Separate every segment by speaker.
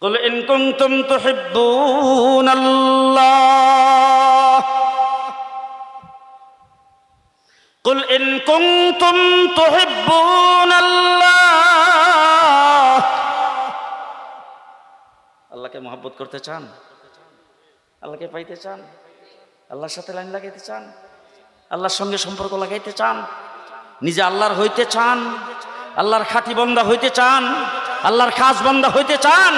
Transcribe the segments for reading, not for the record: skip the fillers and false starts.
Speaker 1: কুল in কুনতুম তুহিব্বুনাল্লাহ কুল in কুনতুম তুহিব্বুনাল্লাহ। আল্লাহকে মহব্বত করতে চান? আল্লাহকে পাইতে চান? আল্লাহর সাথে লাইন লাগাইতে চান? আল্লাহর সঙ্গে সম্পর্ক লাগাইতে চান? নিজে আল্লাহর হইতে চান? আল্লাহর খাঁটি বান্দা হইতে চান? আল্লাহর খাস বান্দা হইতে চান?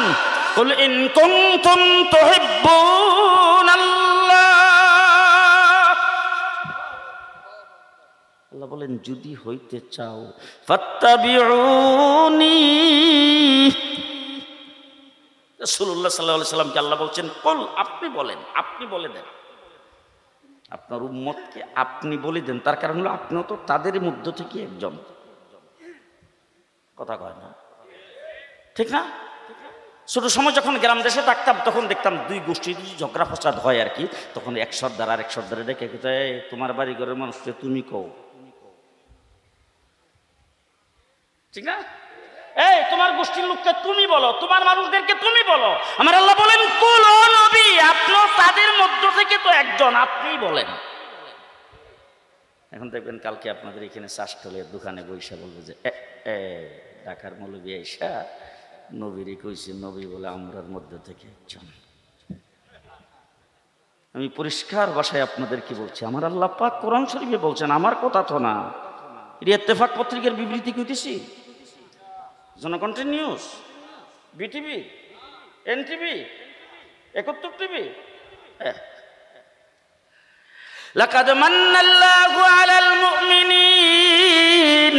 Speaker 1: কুল ইন কুনতুম তুহিব্বুনাল্লাহ। আল্লাহ বলেন যদি হইতে চাও ফাত্তাবিউনি। রাসূলুল্লাহ সাল্লাল্লাহু আলাইহি সাল্লামকে আল্লাহ বলছেন কুল, আপনি বলেন, আপনি বলে দেন, আপনার উম্মতকে আপনি বলে দেন। তার কারণ হলো আপনিও তো তাদের মধ্য থেকে একজন। কথা কয় না, ঠিক না? ছোট সময় যখন গ্রাম দেশে থাকতাম তখন দেখতাম দুই গোষ্ঠীর ঝগড়া ফসাদ হয় আর কি। তখন এক সর্দার আর এক সর্দারে ডেকে তোমার বাড়ি ঘরের মানুষকে তুমি কও, ঠিক না? এই তোমার গোষ্ঠীর লোককে তুমি বলো, তোমার মানুষদেরকে তুমি বলো। আমার আল্লাহ বলেন কুল ও নবী, আপনিও তাদের মধ্য থেকে তো একজন, আপনিই বলেন। এখন দেখবেন কালকে আপনাদের এখানে চাষটলের দোকানে বৈশা বলবে যে ঢাকার মৌলবী আইসা নবীরই কইছে, নবী বলে আমরার মধ্যে থেকে একজন। আমি পরিষ্কার ভাষায় আপনাদেরকে বলছি, আমার আল্লাহ পাক কোরআন শরীফে বলছেন, আমার কথা তো না। এটা ইত্তেফাক পত্রিকার বিবৃতি কইতেছি, জনকণ্ঠের নিউজ, বিটিভি, এনটিভি, 71 টিভি। লাকাদ মান্নাল্লাহু আলাল মুমিনিন।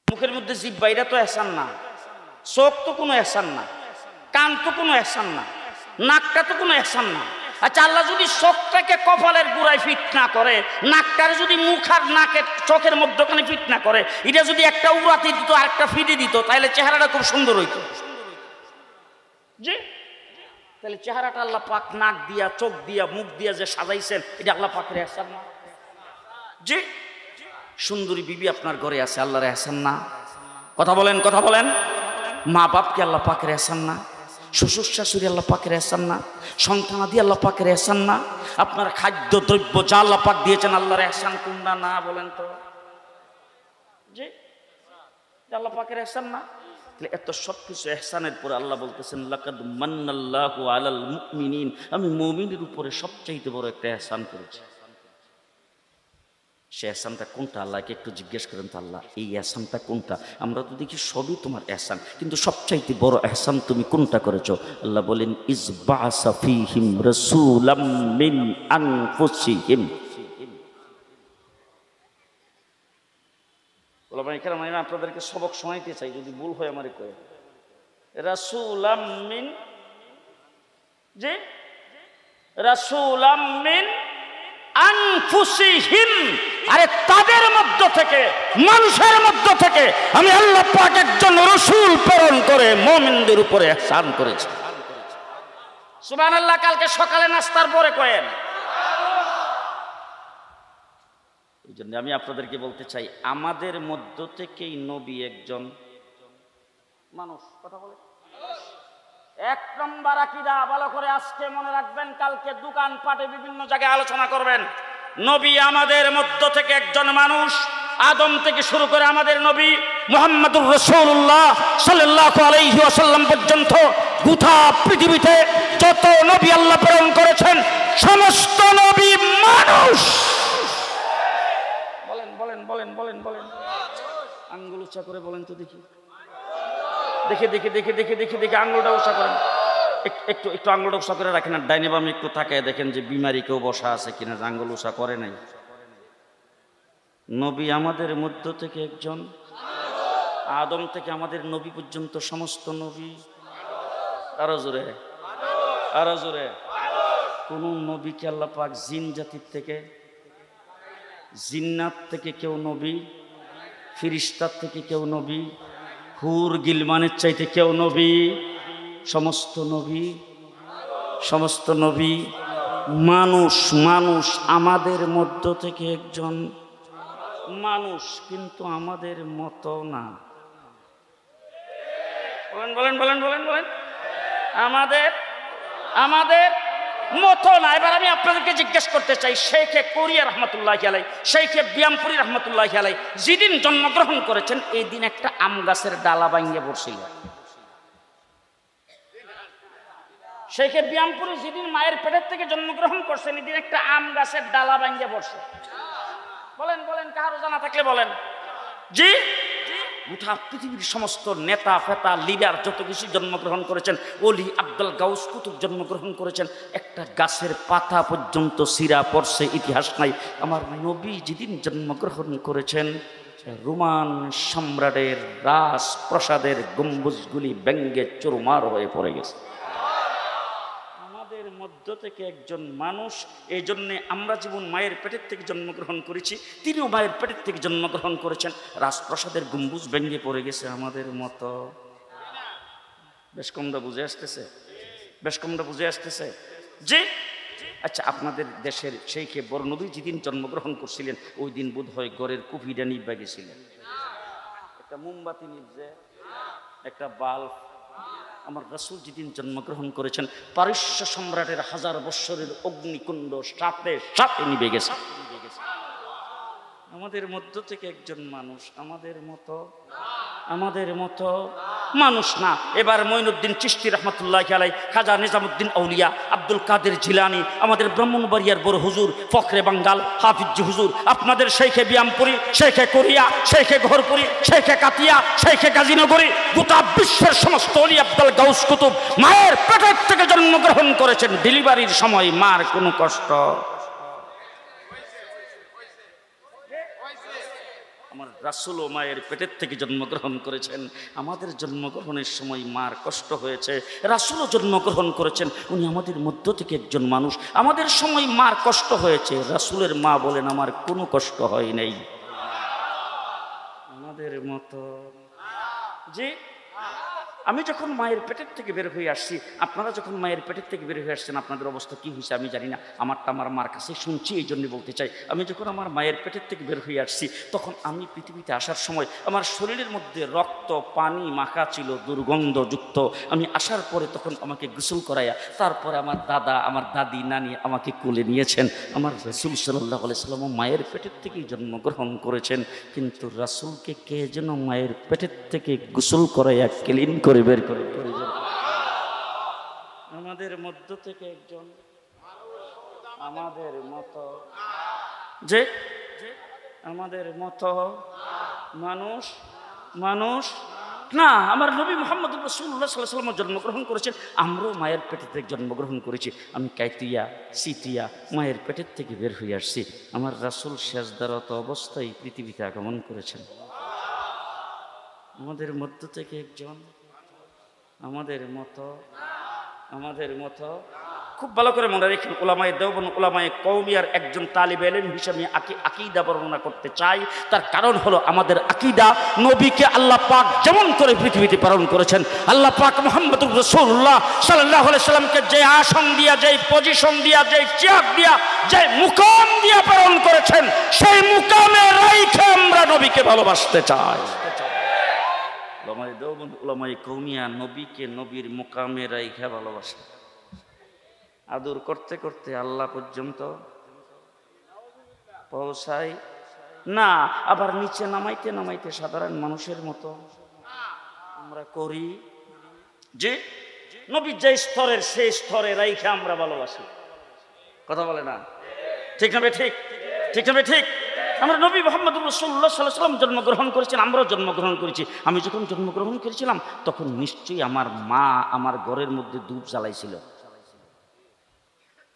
Speaker 1: মুখের মধ্যে জিভ বাইরা তো এহসান না, চোখ তো কোনো এহসান না, কান তো কোনো এহসান না, নাকটা তো কোনো এহসান না। আচ্ছা আল্লাহ যদি চোখটাকে কপালের গোড়ায় ফিট না করে, নাকটার যদি মুখ আর নাকের চোখের মধ্যখানে ফিট না করে, এটা যদি একটা উড়াতে দিত আর একটা ফিটে দিত, তাহলে চেহারাটা খুব সুন্দর হইতো। জি, তাহলে চেহারাটা আল্লাহ পাক নাক দিয়া, চোখ দিয়া, মুখ দিয়া যে সাজাইছেন, এটা আল্লাহ পাকের এহসান না? জি, সুন্দরী বিবি আপনার ঘরে আছে, আল্লাহর এহসান না? কথা বলেন, কথা বলেন। মা বাপকে আল্লাহ পাকের এহসান না? শ্বশুর শাশুড়ি আল্লাহ পাকের এহসান না? সন্তানাদি আল্লাহ পাকের এহসান না? আপনার খাদ্য দ্রব্য যা আল্লাহ পাক দিয়েছেন, আল্লাহর এহসান কোনটা না বলেন তো? জি, আল্লাহ পাকের এহসান না? এত সবকিছু এহসানের পরে আল্লাহ বলতেছেন লাকাদ মান্নাল্লাহু আলাল মুমিনিন, আমি মুমিনের উপরে সবচাইতে বড় একটা এহসান করেছি। সে এহসানটা কোনটা আল্লাহকে একটু জিজ্ঞেস করেন তো, আল্লাহ এই এহসানটা কোনটা? আমরা তো দেখি সবই তোমার এহসান, কিন্তু সবচাইতে বড় এহসান তুমি কোনটা করেছো? আল্লাহ বলেন ইজবাআসা ফীহিম রাসূলাম মিন আনফুসিহিম। ওলামা ইকরাম, আমি আপনাদেরকে সবক শোনাইতে চাই, যদি ভুল হয় আমারে কয়। রাসূলাম মিন, জি, রাসূলাম মিন আনফুসিহিম, আরে তাদের মধ্য থেকে, মানুষের মধ্য থেকে আমি আল্লাহ পাক একজন রাসূল প্রেরণ করে মুমিনদের উপরে ইহসান করেছি। সুবহানাল্লাহ। কালকে সকালে নাস্তার পরে কয়েন। এই জন্য আমি আপনাদেরকে বলতে চাই, আমাদের মধ্য থেকেই নবী একজন মানুষ। কথা বলে এক নম্বর আকীদা ভালো করে আজকে মনে রাখবেন, কালকে দোকান পাটে বিভিন্ন জায়গায় আলোচনা করবেন। নবী আমাদের মধ্য থেকে একজন মানুষ। আদম থেকে শুরু করে আমাদের নবী মুহাম্মদুর রাসূলুল্লাহ সাল্লাল্লাহু আলাইহি ওয়াসাল্লাম পর্যন্ত গোটা পৃথিবীতে যত নবী আল্লাহ প্রেরণ করেছেন, সমস্ত নবী মানুষ। বলেন বলেন বলেন বলেন বলেন, আঙ্গুল উঁচা করে বলেন তো দেখি, দেখে দেখে দেখে দেখে দেখে দেখে আঙ্গুলটা উঁচা করেন, একটু একটু আঙ্গুলটা উঁচা করে রাখেন। আর ডাইনে বামে একটু তাকায় দেখেন যে বিমারি কেউ বসা আছে কিনা, আঙ্গুল উঁচা করে নাই। নবী আমাদের মধ্য থেকে একজন। আদম থেকে আমাদের নবী পর্যন্ত সমস্ত নবী। আরো জোরে, আরো জোরে। কোন নবীকে আল্লাহ পাক জিন জাতির থেকে, জিন্নাত থেকে কেউ নবী, ফিরিস্তার থেকে কেউ নবী, হুর গিলমানের চাইতে কেউ নবী? সমস্ত নবী মানুষ আমাদের মধ্য থেকে একজন মানুষ, কিন্তু আমাদের মতো না। বলেন আমাদের মতো না। এবার আমি আপনাদেরকে জিজ্ঞেস করতে চাই, শেখে কোরিয়া রহমতুল্লাহ আলাই, শেখে বিয়ামপুরি রহমতুল্লাহ আলাই যেদিন জন্মগ্রহণ করেছেন, এই দিন একটা আম গাছের ডালা ভাঙিয়ে পড়ছিল। শেখে বিয়ামপুরি যেদিন মায়ের পেটের থেকে জন্মগ্রহণ করছেন, এই দিন একটা আম গাছের ডালা ভাঙিয়ে পড়ছে। বলেন কারো জানা থাকলে বলেন। জি, গোটা পৃথিবীর সমস্ত নেতা ফেতা লিডার যত কিছু জন্মগ্রহণ করেছেন, ওলি আব্দুল গাউস কুতুব জন্মগ্রহণ করেছেন, একটা গাছের পাতা পর্যন্ত সিরা পড়ছে ইতিহাস নাই। আমার নবী যেদিন জন্মগ্রহণ করেছেন, রোমান সম্রাটের রাজপ্রাসাদের গম্বুজগুলি ব্যঙ্গে চুরমার হয়ে পড়ে গেছে। আমাদের মধ্য থেকে একজন মানুষ। এই জন্যে আমরা যেমন মায়ের পেটের থেকে জন্মগ্রহণ করেছি, তিনিও মায়ের পেটের থেকে জন্মগ্রহণ করেছেন, রাজপ্রাসাদের গম্বুজ ভেঙে পড়ে গেছে আমাদের মতো। বেশ কমটা বুঝে আসতেছে জি। আচ্ছা, আপনাদের দেশের সেইখে বড় নবী যেদিন জন্মগ্রহণ করছিলেন, ওই দিন বোধ হয় গড়ের কুপিটা নিভা গেছিলেন। একটা মোমবাতি নিভছে, একটা বাল্ব। আমার রাসূল যেদিন জন্মগ্রহণ করেছেন, পারস্য সম্রাটের 1000 বৎসরের অগ্নিকুণ্ড সাথে সাথে নিভে গেছে। আমাদের মধ্য থেকে একজন মানুষ, আমাদের মতো মানুষ না। এবার মঈনুদ্দিন চিশতি রহমতুল্লাহ আলাই, খাজা নিজামুদ্দিন আউলিয়া, আব্দুল কাদের জিলানী, আমাদের ব্রাহ্মণবাড়িয়ার বড় হুজুর ফখরে বাঙ্গাল হাফিজ হুজুর, আপনাদের শেখে বিয়ামপুরি, শেখে কোরিয়া, শেখে ঘরপুরি, শেখে কাতিয়া, শেখে গাজীনগরী, গোটা বিশ্বের সমস্ত ওলি আব্দুল গাউস কুতুব মায়ের পেটের থেকে জন্মগ্রহণ করেছেন। ডেলিভারির সময় মার কোনো কষ্ট, আমার রাসূলও মায়ের পেটের থেকে জন্মগ্রহণ করেছেন। আমাদের জন্মগ্রহণের সময় মার কষ্ট হয়েছে, রাসূলও জন্মগ্রহণ করেছেন, উনি আমাদের মধ্য থেকে একজন মানুষ। আমাদের সময় মার কষ্ট হয়েছে, রাসূলের মা বলেন আমার কোনো কষ্ট হয় নাই। আমাদের মতো জি। আমি যখন মায়ের পেটের থেকে বের হয়ে আসছি, আপনারা যখন মায়ের পেটের থেকে বের হয়ে আসছেন, আপনাদের অবস্থা কি হয়েছে আমি জানি না। আমারটা আমার মার কাছে শুনছি, এই জন্য বলতে চাই। আমি যখন আমার মায়ের পেটের থেকে বের হয়ে আসছি, তখন আমি পৃথিবীতে আসার সময় আমার শরীরের মধ্যে রক্ত পানি মাখা ছিল, দুর্গন্ধযুক্ত। আমি আসার পরে তখন আমাকে গোসল করাইয়া, তারপরে আমার দাদা, আমার দাদি, নানি আমাকে কোলে নিয়েছেন। আমার রাসূল সাল্লাল্লাহু আলাইহি ওয়াসাল্লাম মায়ের পেটের থেকেই জন্মগ্রহণ করেছেন, কিন্তু রাসূলকে কে যেন মায়ের পেটের থেকে গোসল করাইয়া ক্লিন করে বের করে। আমাদের মধ্য থেকে একজন, আমাদের মতো যে, আমাদের মতো মানুষ না। আমার নবী মুহাম্মদ রাসূলুল্লাহ সাল্লাল্লাহু আলাইহি ওয়াসাল্লাম জন্মগ্রহণ করেছেন, আমরাও মায়ের পেটের থেকে জন্মগ্রহণ করেছি। আমি কাইতিয়া সিতিয়া মায়ের পেটের থেকে বের হয়ে আসছি। আমার রাসূল সেজদারত অবস্থায় পৃথিবীতে আগমন করেছেন। আমাদের মধ্য থেকে একজন, আমাদের মতো খুব ভালো করে মনে রেখেন। উলামায়ে দেওবন্দ, উলামায়ে কওমিয়ার একজন তালিবে ইলম হিসেবে আকীদা বর্ণনা করতে চাই। তার কারণ হলো আমাদের আকীদা, নবীকে আল্লাহ পাক যেমন করে পৃথিবীতে প্রেরণ করেছেন, আল্লাহ পাক মুহাম্মদুর রাসূলুল্লাহ সাল্লাল্লাহু আলাইহি সাল্লামকে যে আসন দিয়া, যে পজিশন দিয়া, যে চেয়ার দিয়া, যে মুকাম দিয়া প্রেরণ করেছেন, সেই মুকামে রাইখে আমরা নবীকে ভালোবাসতে চাই। উলামায়ে দেওবন্দ, উলামায়ে কওমিয়া নবীকে নবীর মুকামে রাইখা ভালোবাসে। আদর করতে করতে আল্লাহ পর্যন্ত পৌঁছায় না, আবার নিচে নামাইতে নামাইতে সাধারণ মানুষের মতো আমরা করি। যে নবী যে স্তরের, সেই স্তরে রাইখা আমরা ভালোবাসি। কথা বলে না? ঠিক না? ঠিক। আমরা নবী মুহাম্মদ রাসূলুল্লাহ সাল্লাল্লাহু আলাইহি ওয়াসাল্লাম জন্মগ্রহণ করেছেন, আমরাও জন্মগ্রহণ করেছি। আমি যখন জন্মগ্রহণ করেছিলাম, তখন নিশ্চয়ই আমার মা আমার ঘরের মধ্যে ধূপ জ্বালাইছিল।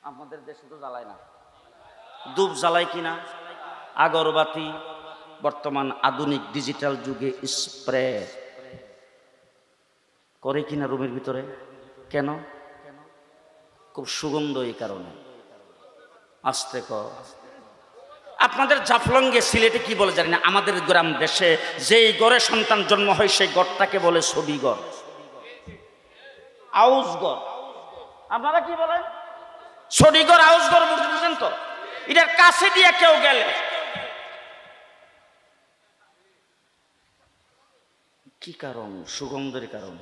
Speaker 1: আমাদের দেশে তো জ্বালায় না, ধূপ জ্বালায় কিনা? আগরবাতি। বর্তমান আধুনিক ডিজিটাল যুগে স্প্রে করে কিনা রুমের ভিতরে? কেন? খুব সুগন্ধ, এই কারণে। আস্তে কর, আপনাদের জাফলঙ্গে সিলেটে কি বলে জানি না, আমাদের গ্রাম দেশে যেই ঘরে সন্তান জন্ম হয় সেই ঘরটাকে বলে ছবিঘর, আউসঘর। আপনারা কি বলেন? ছবিঘর, আউসঘর বুঝছেন তো? এটার কাছে দিয়ে কেউ গেলে কি কারণ? সুগন্ধের কারণ।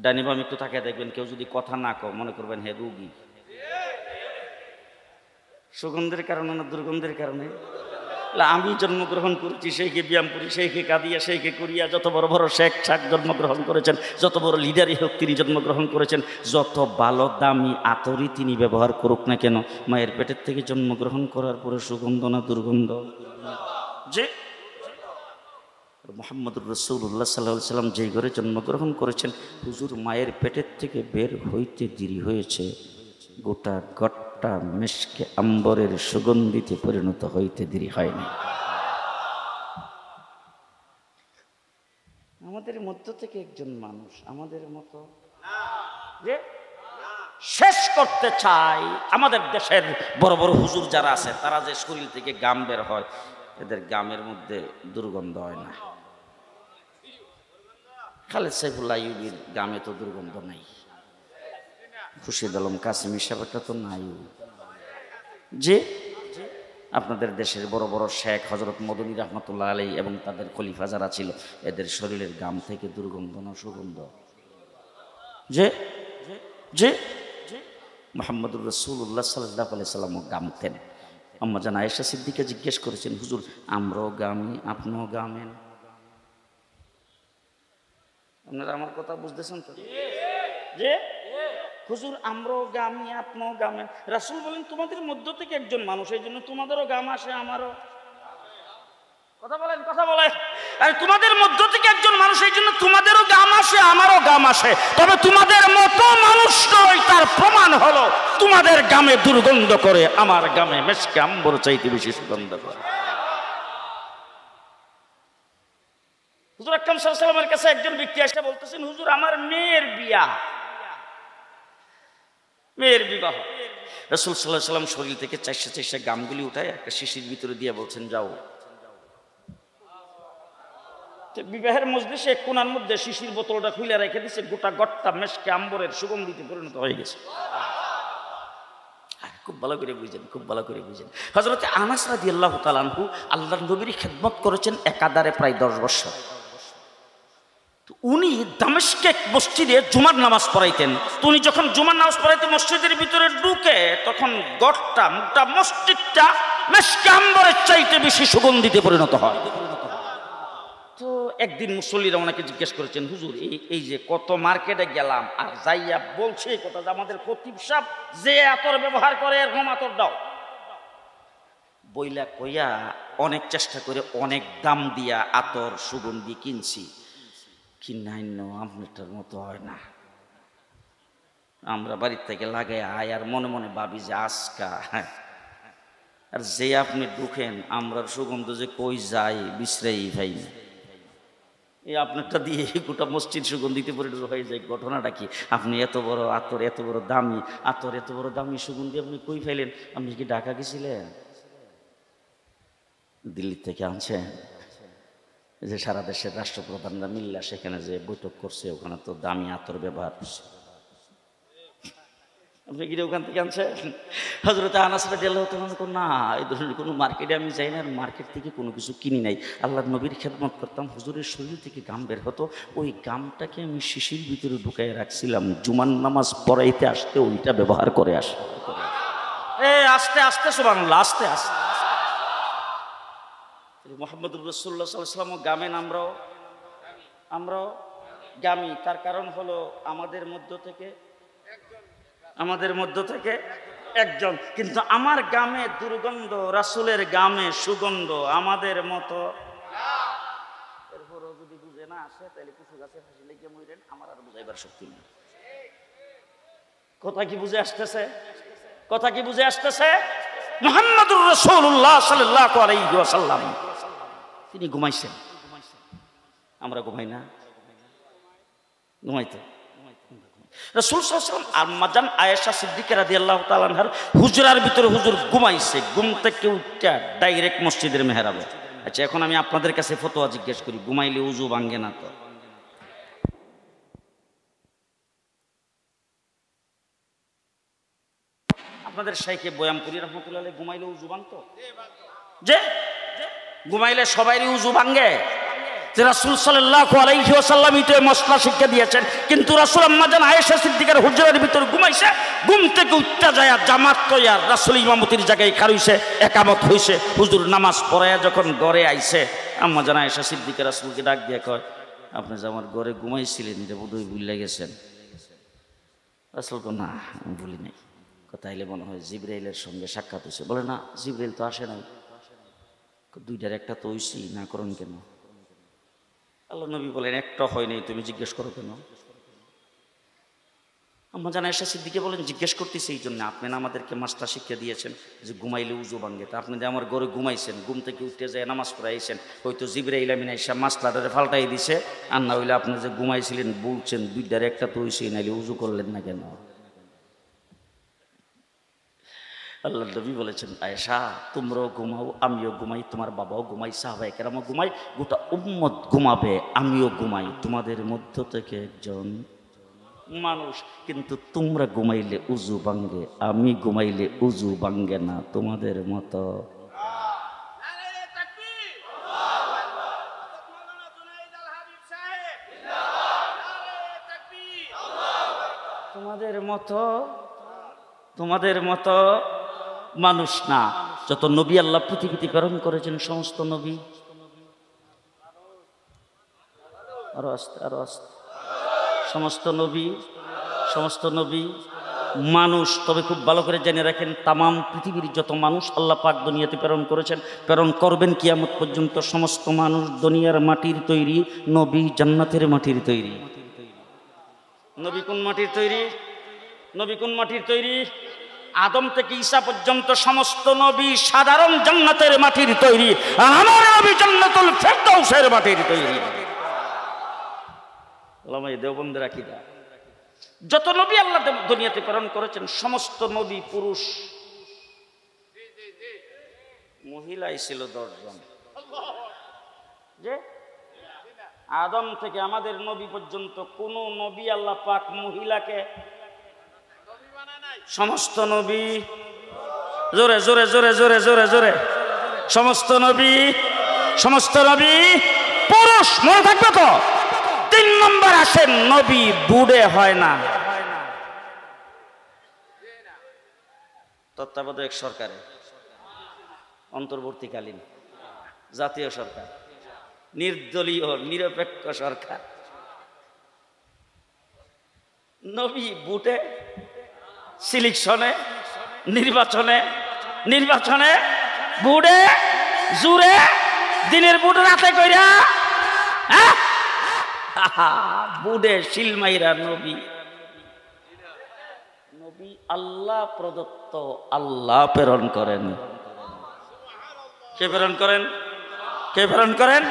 Speaker 1: ডাইনি বাম একটু তাকিয়ে দেখবেন, কেউ যদি কথা না কয় মনে করবেন হে রুগী। সুগন্ধের কারণে না দুর্গন্ধের কারণে? আমি জন্মগ্রহণ করেছি, সেইকে ব্যায়ামপুরি, সেইকে কাদিয়া, সেইকে করিয়া, যত বড় বড় শেখ শাক জন্মগ্রহণ করেছেন, যত বড় লিডারই হোক তিনি জন্মগ্রহণ করেছেন, যত ভালো দামি আতরই তিনি ব্যবহার করুক না কেন, মায়ের পেটের থেকে জন্মগ্রহণ করার পরে সুগন্ধ না দুর্গন্ধ? যে মুহাম্মদুর রাসূলুল্লাহ সাল্লাল্লাহু আলাইহি সাল্লাম যেই ঘরে জন্মগ্রহণ করেছেন, হুজুর মায়ের পেটের থেকে বের হইতে দেরি হয়েছে, গোটা ঘরটা মিশকে আম্বরের সুগন্ধিতে পরিণত হইতে দেরি হয়নি। আমাদের মধ্য থেকে একজন মানুষ আমাদের মতো যে শেষ করতে চাই। আমাদের দেশের বড় বড় হুজুর যারা আছে তারা যে শরীর থেকে গাম বের হয়, এদের গামের মধ্যে দুর্গন্ধ হয় না। খালেদ সাইফুল্লাহ আইয়ুবীর গামে তো দুর্গন্ধ নাই, খুরশিদ আলম কাসেমী সাহেবটা তো নাই। যে আপনাদের দেশের বড় বড় শেখ হযরত মদনী রাহমাতুল্লাহ আলাইহি এবং তাদের খলিফা যারা ছিল, এদের শরীরের গাম থেকে দুর্গন্ধ না সুগন্ধ? যে যে মুহাম্মদুর রাসূলুল্লাহ সাল্লাল্লাহু আলাইহি সাল্লাম গামতেন। আম্মা জান আয়েশা সিদ্দিকা জিজ্ঞেস করেছেন, হুজুর আমরাও গামি, আপনিও গামেন? আপনারা আমার কথা বুঝতেছেন তো? যে হুজুর আমরাও গামি, আপনিও গামেন। রাসূল বলেন তোমাদের মধ্য থেকে একজন মানুষ, এই জন্য তোমাদেরও গাম আসে, আমারও। কথা বলেন, কথা বলেন। আর তোমাদের মধ্য থেকে একজন মানুষ, এই জন্য তোমাদেরও গাম আসে, আমারও গাম আসে। তবে তোমাদের মতো মানুষ নয়, তার প্রমাণ হলো তোমাদের গামে দুর্গন্ধ করে, আমার গামে মেশকে আম্বর চাইতে বেশি সুগন্ধ করে। হুজুর আকরাম সাল্লাল্লাহু আলাইহি ওয়াসাল্লামের কাছে একজন ব্যক্তি এসে বলতেছেন, হুজুর আমার মেয়ের বিয়া, মেয়ের বিবাহ। রাসূল সাল্লাল্লাহু আলাইহি ওয়াসাল্লাম শরীর থেকে চারশা গামগুলি উঠায় একটা শিশির ভিতরে দিয়ে বলছেন, যাও। বিবাহের মজলিসে এক কোণার মধ্যে শিশির বোতলটা খুলে রেখে দিচ্ছে, গোটা গট্টা মেশকে আম্বরের সুগন্ধিতে পরিণত হয়ে গেছে। খুব ভালো করে বুঝেন, খুব ভালো করে বুঝেন। হযরত আনাস রাদিয়াল্লাহু তাআলা আনহু আল্লাহর নবীর খেদমত করেছেন একাধারে প্রায় 10 বছর। উনি দামেস্কে মসজিদে জুমার নামাজ পড়াইতেন। তো উনি যখন জুমার নামাজ পড়াইতে মসজিদের ভিতরে ঢুকে, তখন গটটা মুখটা মসজিদটা মেশকে আম্বরের চাইতে বেশি সুগন্ধিতে পরিণত হয়। তো একদিন মুসল্লিরা ওনাকে জিজ্ঞেস করেছেন, হুজুর এই যে কত মার্কেটে গেলাম আর যাইয়া বলছে কথা যে আমাদের খতিব সাহেব যে আতর ব্যবহার করে এরকম আতর দাও। বইলা কইয়া অনেক চেষ্টা করে অনেক দাম দিয়া আতর সুগন্ধি কিনছি, কিনাইন আপনারটার মতো হয় না। আমরা বাড়ির থেকে লাগাই আয় আর মনে মনে ভাবি যে আজকা, আর যে আপনি ঢুকেন আমরার সুগন্ধ যে কই যায় বিশ্রাই ভাই, এই আপনারটা দিয়ে গোটা মসজিদ সুগন্ধিতে পরিণত হয়ে যায়। ঘটনাটা কি? আপনি এত বড় আতর, এত বড় দামি আতর, এত বড় দামি সুগন্ধি আপনি কই ফেলেন? আপনি কি ঢাকা গেছিলেন? দিল্লি থেকে আনছেন? যে সারা দেশের রাষ্ট্রপ্রধানরা মিল্লা সেখানে যে বৈঠক করছে, ওখানে তো দামি আতর ব্যবহার করছে। আপনি কি ওখান থেকে আনছেন? হযরত আনাস রাদিয়াল্লাহু তাআলা বলেন, না এই ধরনের কোনো মার্কেটে আমি যাই না, আর মার্কেট থেকে কোনো কিছু কিনি নাই। আল্লাহর নবীর খেদমত করতাম, হুজুরের শরীর থেকে গাম বের হতো, ওই গামটাকে আমি শিশির ভিতরে ঢুকাই রাখছিলাম, জুমার নামাজ পড়াইতে আসতে ওইটা ব্যবহার করে আসে। আস্তে আস্তে সুবহানাল্লাহ, আস্তে আস্তে। মুহাম্মদুর রাসূলুল্লাহ সাল্লাল্লাহু আলাইহি ওয়াসাল্লাম গামেন, আমরাও গামি। তার কারণ হলো আমাদের মধ্য থেকে একজন। কিন্তু আমার গামে দুর্গন্ধ, রাসূলের গামে সুগন্ধ, আমাদের মতো। এরপরও যদি বুঝে না আসে তাহলে কিছু গাছে ফাঁসি লেগে মরেন, আমার আর বুঝাইবার শক্তি নেই। কথা কি বুঝে আসতেছে? কথা কি বুঝে আসতেছে? মুহাম্মদুর রাসূলুল্লাহ সাল্লাল্লাহু আলাইহি ওয়াসাল্লাম তিনি ঘুমাইছেন, আমরা ঘুমাই না? ঘুমাইতো। রাসূল সাল্লাল্লাহু আলাইহি ওয়াসাল্লাম আম্মাজান আয়েশা সিদ্দিকা রাদিয়াল্লাহু তাআলা আনহার হুজরার ভিতরে হুজুর ঘুমাইছে, ঘুম থেকে উঠা ডাইরেক্ট মসজিদের মেহরাবে। আচ্ছা, এখন আমি আপনাদের কাছে ফতোয়া জিজ্ঞেস করি, ঘুমাইলে উযু ভাঙে না তো? আপনাদের শাইখে বয়ামপুরি রহমাতুল্লাহ আলাইহি ঘুমাইলে উযু ভাঙতো? যে ঘুমাইলে সবারই উযু ভাঙে? রাসূল সাল্লাল্লাহু আলাইহি ওয়াসাল্লাম তো মশলা শিক্ষা দিয়েছেন, কিন্তু রাসূল আম্মাজান আয়েশা সিদ্দিকার হুজরার ভিতর ঘুমাইছে, ঘুম থেকে উঠতে যায় জামাত তৈয়ার, রাসূল ইমামতির জায়গায় খাড়াইছে, একামত হইছে, হুজুর নামাজ পড়ায়া যখন ঘরে আইছে, আম্মাজান আয়েশা সিদ্দিকা রাসূলকে ডাক দিয়ে কয়, আপনি যে আমার ঘরে ঘুমাইছিলেন এটা বোধহয় ভুলে গেছেন। রাসূল কয়, না আমি ভুলি নাই, কথা হইলে মনে হয় জিবরাইলের সঙ্গে সাক্ষাৎ হয়েছে। বলে, না জিবরাইল তো আসে নাই। দুইটার একটা তো হইছি, না করেন কেন? আল্লাহ নবী বলেন, একটা হয় নাই, তুমি জিজ্ঞেস করো কেন? আম্মাজান আয়েশা সিদ্দিকা বলেন, জিজ্ঞেস করতেছি এই জন্য, আপনি না আমাদেরকে মাস্টার শিক্ষা দিয়েছেন যে ঘুমাইলে উযু ভাঙে, তা আপনি যে আমার ঘরে ঘুমাইছেন, ঘুম থেকে উঠতে যায় নামাজ পড়াইছেন, হয়তো জিবরাইল আমিন আয়েশা মাসলাটারে ফাল্টাই দিছে, আর না হইলে আপনি যে ঘুমাইছিলেন বলছেন দুইটার একটা তো হইছে, নাইলে উযু করলেন না কেন? আল্লাহ নবী বলেছেন, আয়েশা তোমরাও ঘুমাও, আমিও ঘুমাই, তোমার বাবাও ঘুমাই, সাহাবায়ে কেরামও ঘুমাই, গোটা উম্মত ঘুমাবে, আমিও ঘুমাই, তোমাদের মধ্য থেকে একজন মানুষ। কিন্তু তোমরা ঘুমাইলে উযু ভাঙ্গে, আমি ঘুমাইলে উযু ভাঙ্গে না তোমাদের মতো। তোমাদের মতো মানুষ না। যত নবী আল্লাহ পৃথিবীতে প্রেরণ করেছেন, সমস্ত নবী, আরো আস্তে আরো আস্তে, সমস্ত নবী মানুষ। তবে খুব ভালো করে জেনে রাখেন, তামাম পৃথিবীর যত মানুষ আল্লাহ পাক দুনিয়াতে প্রেরণ করেছেন, প্রেরণ করবেন কিয়ামত পর্যন্ত, সমস্ত মানুষ দুনিয়ার মাটির তৈরি, নবী জান্নাতের মাটির তৈরি। নবী কোন মাটির তৈরি? নবী কোন মাটির তৈরি? আদম থেকে ঈসা পর্যন্ত সমস্ত নবী সাধারণ জান্নাতের মাটির তৈরি, আর আমার নবী জান্নাতুল ফেরদাউসের মাটির তৈরি। আল্লামা দেওবন্দের আকীদা। যত নবী আল্লাহ দুনিয়াতে প্রেরণ করেছেন, সমস্ত নবী পুরুষ, মহিলাই ছিল 10 জন। যে আদম থেকে আমাদের নবী পর্যন্ত কোন নবী আল্লাহ পাক মহিলাকে, সমস্ত নবী, জোরে জোরে জোরে জোরে জোরে জোরে, সমস্ত নবী পুরুষ। মনে থাকবে তো? 3 নম্বর আসেন, নবী বুড়ে হয় না। তত্ত্বাবধায়ক সরকারে, অন্তর্বর্তীকালীন জাতীয় সরকার, নির্দলীয় নিরপেক্ষ সরকার, নবী বুটে, সিলেকশনে, নির্বাচনে বুড়ে, জুড়ে, দিনের বুট রাতে কইরা, বুড়ে শিলমাইরা নবী আল্লাহ প্রদত্ত, আল্লাহ প্রেরণ করেন। কে প্রেরণ করেন?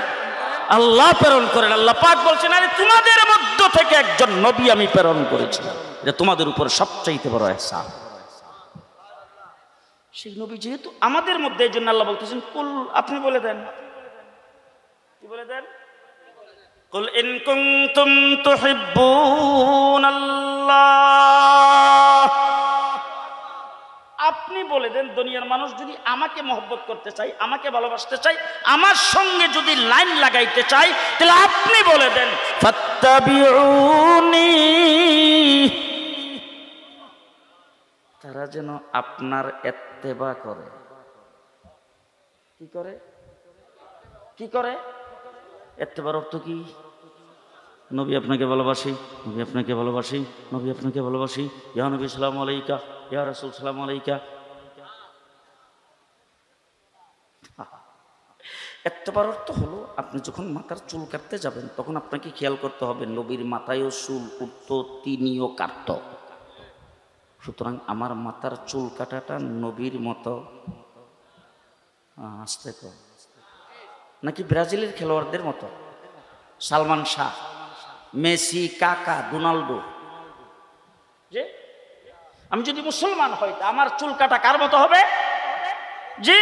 Speaker 1: আল্লাহ প্রেরণ করেন। আল্লাহ পাক বলছেন, আরে তোমাদের মধ্য থেকে একজন নবী আমি প্রেরণ করেছিলাম, এটা তোমাদের উপর সবচাইতে বড় ইহসান। সেই নবী যেহেতু আমাদের মধ্যে, এই জন্য আল্লাহ বলতেছেন, কুল, আপনি বলে দেন, কি বলে দেন? কুল ইন কুনতুম তুহিব্বুনাল্লাহ, আপনি বলে দেন, দুনিয়ার মানুষ যদি আমাকে মহব্বত করতে চাই, আমাকে ভালোবাসতে চাই, আমার সঙ্গে যদি লাইন লাগাইতে চাই, তাহলে আপনি বলে দেন ফাত্তাবিউনি, তারা যেন আপনার ইত্তেবা করে। কি করে? ইত্তেবার অর্থ কি? নবী আপনাকে ভালোবাসি, নবী আপনাকে ভালোবাসি, নবী আপনাকে ভালোবাসি, ইয়া নবী সালামু আলাইকা, ইয়া রাসূল সালামু আলাইকা। ইত্তেবার অর্থ হলো, আপনি যখন মাথার চুল কাটতে যাবেন, তখন আপনাকে খেয়াল করতে হবে নবীর মাথায়ও চুল উঠত, তিনিও কাটত। সুতরাং আমার মাথার চুল কাটাটা নবীর মতো আস্তে তো, নাকি ব্রাজিলের খেলোয়াড়দের মতো, সালমান শাহ, মেসি, কাকা, রোনাল্ডো, আমি যদি মুসলমান হই আমার চুল কাটা কার মতো হবে? জি,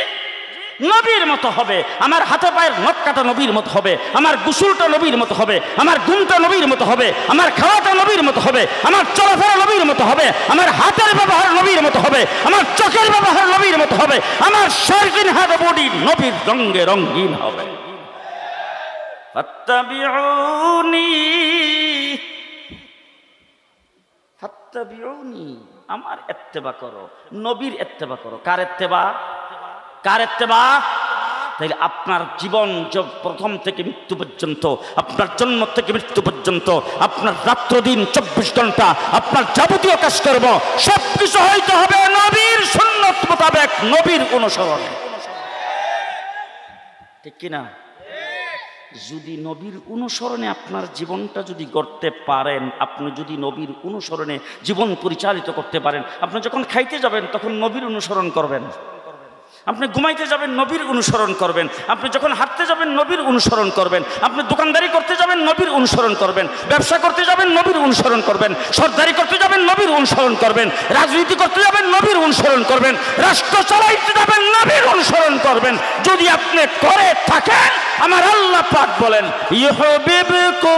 Speaker 1: নবীর মতো হবে। আমার হাতে পায়ের নখ কাটা নবীর মতো হবে, আমার গোসলটা নবীর মতো হবে, আমার ঘুমটা নবীর মতো হবে, আমার খাওয়াটা নবীর মতো হবে, আমার চলাফেরা নবীর মতো হবে, আমার হাতের ব্যবহার নবীর মতো হবে, আমার চোখের ব্যবহার নবীর মতো হবে, আমার সার্কিন হাত বডি নবীর রঙে রঙিন হবে। ফাত্তাবিউনি ফাত্তাবিউনি, আমার ইত্তেবা করো, নবীর ইত্তেবা করো। কার ইত্তেবা? কার ইত্তেবা? তাইলে আপনার জীবন প্রথম থেকে মৃত্যু পর্যন্ত, আপনার জন্ম থেকে মৃত্যু পর্যন্ত, আপনার রাত্র দিন 24 ঘন্টা আপনার যাবতীয় কাজকর্ম সবকিছু হইতে হবে নবীর সুন্নত মোতাবেক, নবীর অনুসরণে। ঠিক কিনা? যদি নবীর অনুসরণে আপনার জীবনটা যদি গড়তে পারেন, আপনি যদি নবীর অনুসরণে জীবন পরিচালিত করতে পারেন, আপনি যখন খাইতে যাবেন তখন নবীর অনুসরণ করবেন, আপনি ঘুমাইতে যাবেন নবীর অনুসরণ করবেন, আপনি যখন হাঁটতে যাবেন নবীর অনুসরণ করবেন, আপনি দোকানদারি করতে যাবেন নবীর অনুসরণ করবেন, ব্যবসা করতে যাবেন নবীর অনুসরণ করবেন, সরদারি করতে যাবেন নবীর অনুসরণ করবেন, রাজনীতি করতে যাবেন নবীর অনুসরণ করবেন, রাষ্ট্র চালাইতে যাবেন নবীর অনুসরণ করবেন। যদি আপনি করে থাকেন, আমার আল্লাহ পাক বলেন ইউহিব্বুকুমুল্লাহ,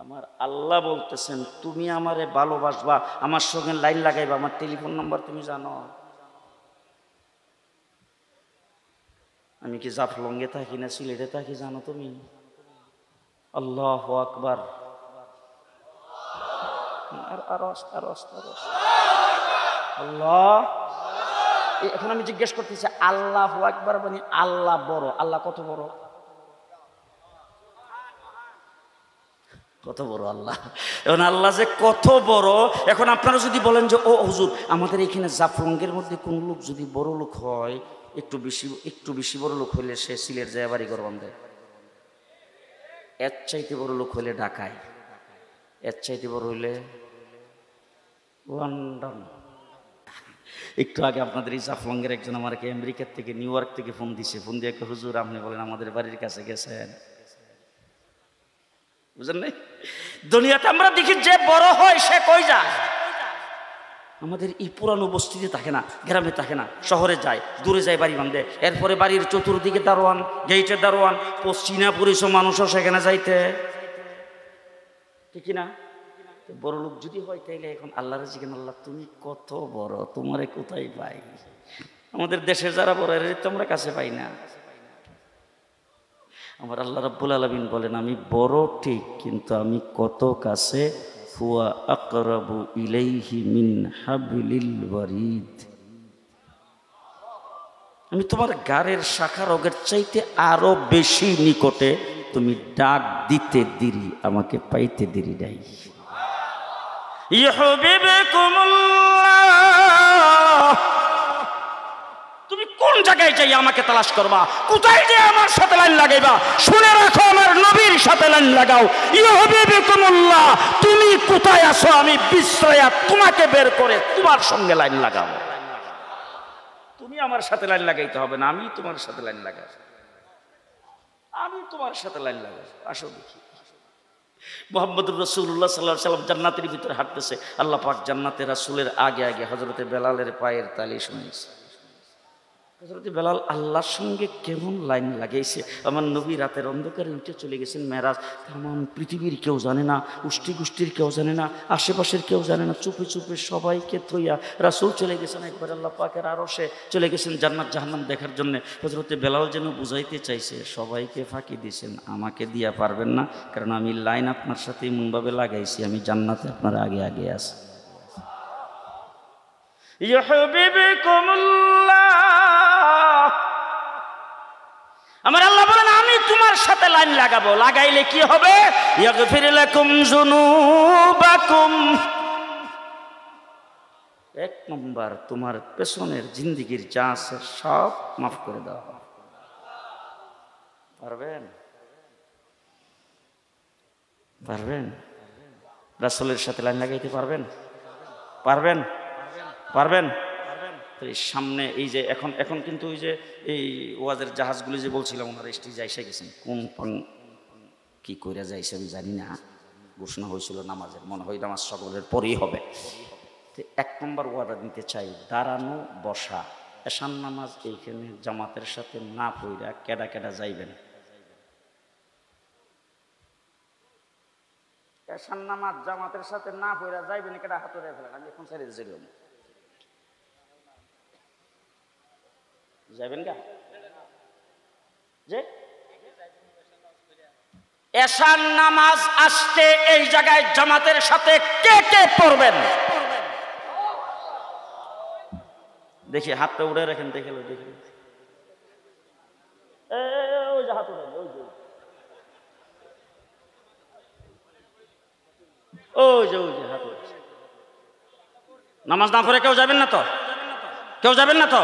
Speaker 1: আমার আল্লাহ বলতেছেন তুমি আমারে ভালোবাসবা, আমার সঙ্গে লাইন লাগাইবা। আমার টেলিফোন নাম্বার তুমি জানো? আমি কি জাফলঙ্গে থাকি না সিলেটে থাকি জানো তুমি? আল্লাহু আকবার। আল্লাহ, এখন আমি জিজ্ঞেস করতেছি আল্লাহু আকবার মানে আল্লাহ বড়, আল্লাহ কত বড়? কত বড় আল্লাহ! এখন আল্লাহ যে কত বড়, এখন আপনারা যদি বলেন যে ও হুজুর আমাদের এখানে জাফলঙ্গের মধ্যে কোন লোক যদি বড় লোক হয়, একটু বেশি বড় লোক হইলে সে সিলেট যায় বাড়ি ঘর বাঁধে, এর চাইতে বড় লোক হইলে ঢাকায়, এর চাইতে বড় হইলে লন্ডন। একটু আগে আপনাদের এই জাফলঙ্গের একজন আমাকে আমেরিকার থেকে নিউ ইয়র্ক থেকে ফোন দিছে, ফোন দিয়ে হুজুর আপনি বলেন আমাদের বাড়ির কাছে গেছেন, বুঝলেন না? দুনিয়াতে আমরা দেখি যে বড় হয় সে কই যায়? আমাদের এই পুরানো বস্তিতে থাকে না, গ্রামে থাকে না, শহরে যায়, দূরে যায় বাড়ি বাঁধে, এরপরে বাড়ির চতুর্দিকে দারোয়ান, গেইটের দারোয়ান, পশ্চিনা পরিচয় মানুষও সেখানে যাইতে, ঠিক না? বড় লোক যদি হয় তাইলে এখন আল্লাহর জিজ্ঞেস, আল্লাহ তুমি কত বড়, তোমারে কোথায় পাই? আমাদের দেশের যারা বড় এর তো আমরা কাছে পাই না। আমার আল্লাহ রাব্বুল আলামিন বলেন আমি বড় ঠিক, কিন্তু আমি কত কাছে, হুয়া আকরাবু ইলাইহি মিন হাবলিল ওয়ারিদ, আমি তোমার গাড়ের শাখা রোগের চাইতে আরো বেশি নিকটে, তুমি ডাক দিতে দেরি, আমাকে পাইতে দেরি নাই। ইউহিব্বুকুমুল্লাহ, তুমি কোন জায়গায় যাই আমাকে তালাশ করবা, কোথায় যে আমার সাথে লাইন লাগাইবা, শুনে রাখো আমার নবীর সাথে লাইন লাগাও। ইউহিব্বুকুমুল্লাহ, তুমি কোথায় আছো আমি বিশ্রয়া তোমাকে বের করে তোমার সঙ্গে লাইন লাগাবো। তুমি আমার সাথে লাইন লাগাইতে হবে না, আমি তোমার সাথে লাইন লাগাবো, আমি তোমার সাথে লাইন লাগাবো। আসো দেখি মুহাম্মদুর রাসূলুল্লাহ সাল্লাল্লাহু আলাইহি ওয়াসাল্লাম জান্নাতের ভিতরে হাঁটতেছে, আল্লাহ পাক জান্নাতে রাসূলের আগে আগে হযরতে বেলালের পায়ের তালি শুনেছে। হযরতে বেলাল আল্লাহর সঙ্গে কেমন লাইন লাগাইছে। আমার নবী রাতের অন্ধকারে উঠে চলে গেছেন মেরাজ, তামাম পৃথিবীর কেউ জানে না, গোষ্ঠী গোষ্ঠীর কেউ জানে না, আশেপাশের কেউ জানে না, চুপে চুপে সবাইকে থইয়া রাসূল চলে গেছেন একবার আল্লাহ পাকের আরশে, চলে গেছেন জান্নাত জাহান্নাম দেখার জন্য। হযরতে বেলাল যেন বুঝাইতে চাইছে সবাইকে ফাঁকি দিয়েছেন, আমাকে দিয়া পারবেন না, কারণ আমি লাইন আপনার সাথে এমনভাবে লাগাইছি আমি জান্নাতে আপনার আগে আগে আছি। ইউহিব্বুকুমুল্লাহ, আমার আল্লাহ বলেন আমি তোমার সাথে লাইন লাগাবো, লাগাইলে কি হবে? ইয়াগফির লাকুম যুনুবাকুম, এক নম্বর তোমার পেছনের জিন্দেগির যা আছে সব মাফ করে দাও। পারবেন? পারবেন? রাসূলের সাথে লাইন লাগাইতে পারবেন? পারবেন? পারবেন? সামনে এই যে এখন কিন্তু ওই যে এই ওয়াজের জাহাজগুলি যে বলছিলাম ওনারা স্টেজে এসে গেছেন, কোন কি কইরা যাইছে আমি জানি না, ঘোষণা হয়েছিল নামাজের, মনে হয় নামাজ সকলের পরেই হবে। তো 1 নম্বর ওয়াদা দিতে চাই, দাঁড়ানো বসা এশার নামাজ এইখানে জামাতের সাথে না পড়া কেডা কেডা যাইবেন? এশার নামাজ জামাতের সাথে না পড়া যাইবেন কেডা? হাত উঠায় ফেলেন, আমি এখন ছেড়ে দিয়েছিলাম। যাইবেন গা? যে এশার নামাজ আসতে এই জায়গায় জামাতের সাথে কে কে পড়বেন? দেখি হাতটা উড়ে রাখেন, দেখে লো, দেখে ওই যে হাত উড়ে, ওই যে হাত উড়ে। নামাজ না পড়ে কেউ যাবেন না তো? কেউ যাবেন না তো?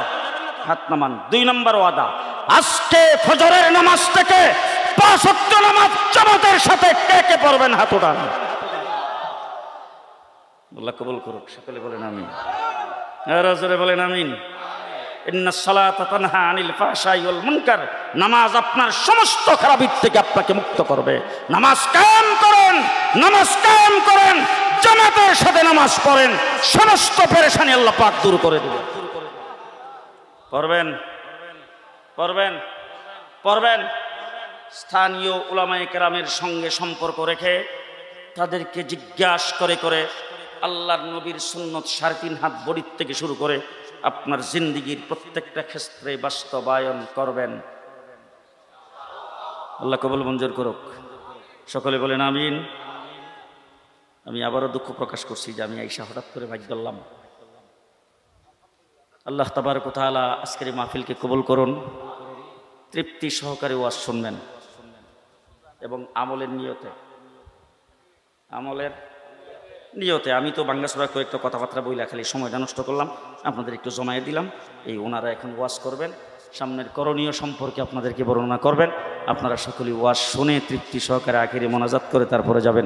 Speaker 1: হাত নামান। 2 নম্বর ওয়াদা, আজকে ফজরের নামাজ থেকে 5 ওয়াক্ত নামাজ জামাতের সাথে কে কে পড়বেন? হাত উঠান। আল্লাহ কবুল করুক, সকলে বলেন আমিন। আর জোরে বলেন আমিন। ইন্নাস সালাতা তানহা আনিল ফাহশাই ওয়াল মুনকার, নামাজ আপনার সমস্ত খারাপি থেকে আপনাকে মুক্ত করবে। নামাজ কায়েম করেন, নামাজ কায়েম করেন, জামাতের সাথে নামাজ পড়েন, সমস্ত পেরেশানি আল্লাহ পাক দূর করে দেবেন। পড়বেন, পড়বেন, পড়বেন। স্থানীয় উলামায়ে কেরামের সঙ্গে সম্পর্ক রেখে তাদেরকে জিজ্ঞাসা করে করে আল্লাহর নবীর সুন্নত 3.5 হাত বড়ির থেকে শুরু করে আপনার জিন্দেগির প্রত্যেকটা ক্ষেত্রে বাস্তবায়ন করবেন। আল্লাহ কবুল মঞ্জুর করুক, সকলে বলেন আমিন। আমি আবারও দুঃখ প্রকাশ করছি যে আমি আইসা হঠাৎ করে ভাগ্য ধরলাম। আল্লাহ তাবারক ওয়া তাআলা আজকের এই মাহফিলকে কবুল করুন, তৃপ্তি সহকারে ওয়াজ শুনবেন এবং আমলের নিয়তে, আমলের নিয়তে। আমি তো বাংলা সূরা কয়েকটা কথাবার্তা বইলা খালি সময়টা নষ্ট করলাম, আপনাদের একটু জমায়ে দিলাম। এই ওনারা এখন ওয়াজ করবেন, সামনের করণীয় সম্পর্কে আপনাদেরকে বর্ণনা করবেন। আপনারা সকলেই ওয়াজ শুনে তৃপ্তি সহকারে আখিরি মোনাজাত করে তারপরে যাবেন।